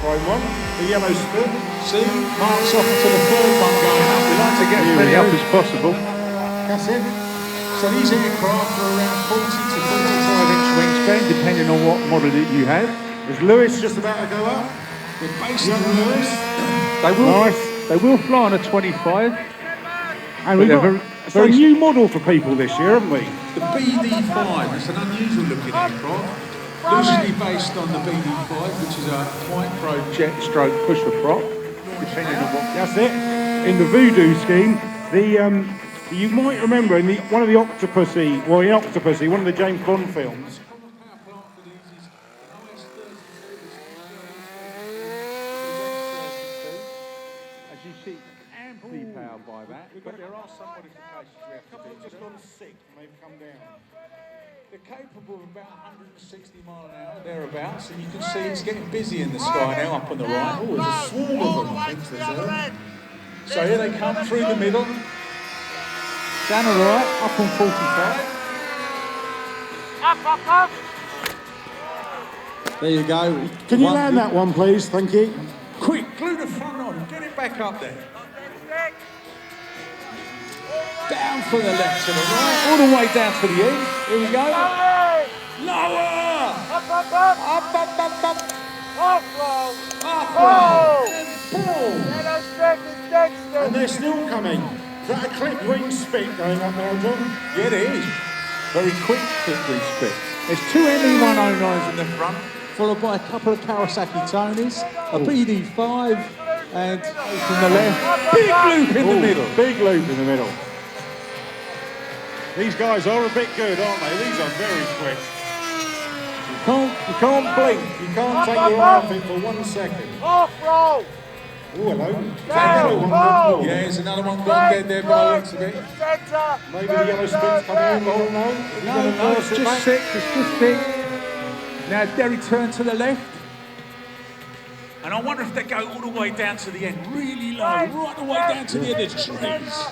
Frame 1, the yellow strip. See, marks off to the third one going up. We like to get as many up as possible. That's it. So these aircraft are around 40 to 45-inch wingspan, depending on what model that you have. Is Lewis just about to go up? They're based on Lewis. They will fly on a 25. And we've got a new model for people this year, haven't we? The BD5. It's an unusual looking aircraft. Loosely based on the BD5, which is a micro jet stroke pusher prop, depending on what. That's it. In the Voodoo scheme, you might remember in one of the Octopussy, one of the James Bond films. As you see, amply powered by that, but there are some modifications we have to do. Just gone sick and they've come down. They're capable of about 160 mile an hour, thereabouts, and you can see it's getting busy in the sky now, up on the right. Oh, there's a swarm of them, I think there's. So here they come through the middle, down on the right, up on 45. Up. There you go. Can you land that one, please? Thank you. Quick, glue the front on, get it back up there. Down from the left to the right, all the way down to the end. Here we go. Lower! Up. Off-roll. And they're still coming. Is that a clip wing spit going up now, John? Yeah, it is. Very quick clip wing spit. There's two ME109s in the front, followed by a couple of Kawasaki Tonys, a BD5, and from the left, big loop in the middle. Big loop in the middle. These guys are a bit good, aren't they? These are very quick. You can't blink. You can't take your eye off it for 1 second. Off-roll. Oh, hello. Down. Yeah, there's another one gone dead there by the looks of it. Maybe the yellow spin's coming in. Oh, no. No, it's just sick. It's just sick. Now, Derry turn to the left. And I wonder if they go all the way down to the end, really low, right the way down to the end of the trees.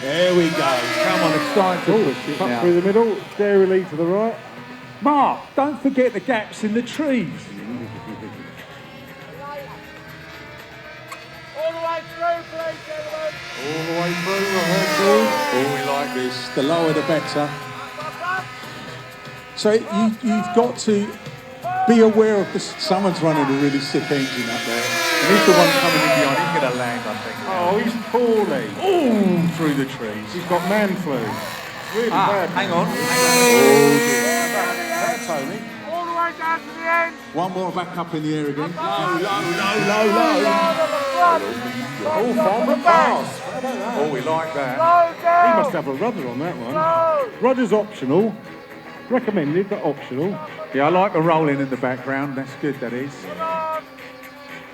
There we go. Come on, it's starting to push it Up now. through the middle, scarily to the right. Mark, don't forget the gaps in the trees. All the way through, please, gentlemen. All the way through. Oh, we like this. The lower the better. So you've got to be aware of this. Someone's running a really sick engine up there. And he's the one coming in behind. He's going to land, I think. Oh, he's poorly. Oh, through the trees. He's got man flu. Really bad. Hang on. Oh, dear. That's Tony. All the way down to the end. One more back up in the air again. Low. Oh, from the pass. How about that? Oh, we like that. Slow down. He must have a rudder on that one. Rudder's optional. Recommended, but optional. Yeah, I like the rolling in the background. That's good, that is.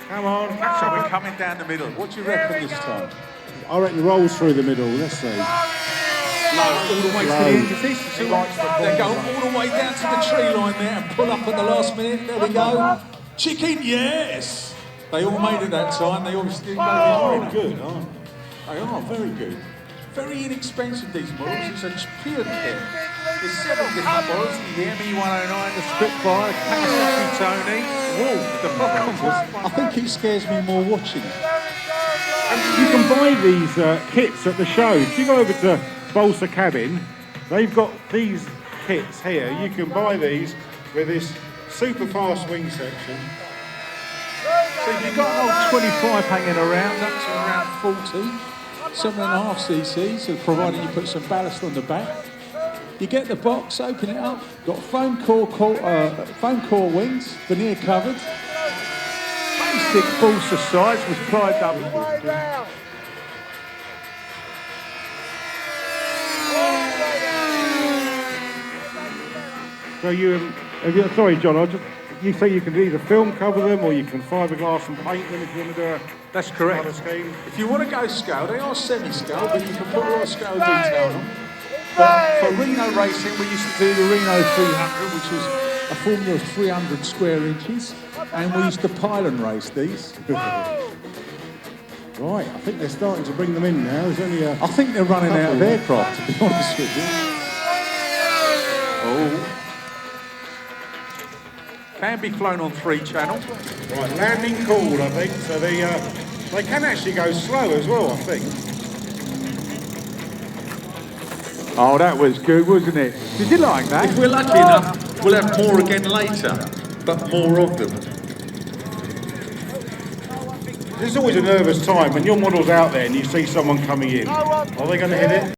Come on. So we're coming down the middle. What do you reckon this time? I reckon rolls through the middle. Let's see. All the way to the end of this. They go all the way down to the tree line there and pull up at the last minute. There we go. Chicken, yes. They all made it that time. They obviously didn't go behind. Good, aren't They are very good. Very inexpensive, these models. It's a pure kit. There's 7 different models. The ME109, the Spitfire, Kawasaki Tony. Whoa, the Pop. I think he scares me more watching it. And you can buy these kits at the show. If you go over to Balsa Cabin, they've got these kits here. You can buy these with this super fast wing section. So you've got an old 25 hanging around, up to around 40, 7.5 cc, so provided you put some ballast on the back. You get the box, open it up, got foam core wings, veneer covered, basic balsa size with plied double. So sorry, John, you say you can either film cover them or you can fiberglass and paint them if you want to do a That's correct. scheme. If you want to go scale, they are semi-scale, but you can put a lot of scale detail on. But for Reno racing, we used to do the Reno 300, which was a formula of 300 square inches, and we used to pylon race these. Right, I think they're starting to bring them in now. There's only I think they're running out of aircraft, to be honest with you. Oh. Can be flown on 3 channel. Right, landing called, I think. So they can actually go slow as well, I think. Oh, that was good, wasn't it? Did you like that? If we're lucky enough, we'll have more again later, but more of them. There's always a nervous time when your model's out there and you see someone coming in. Are they going to hit it?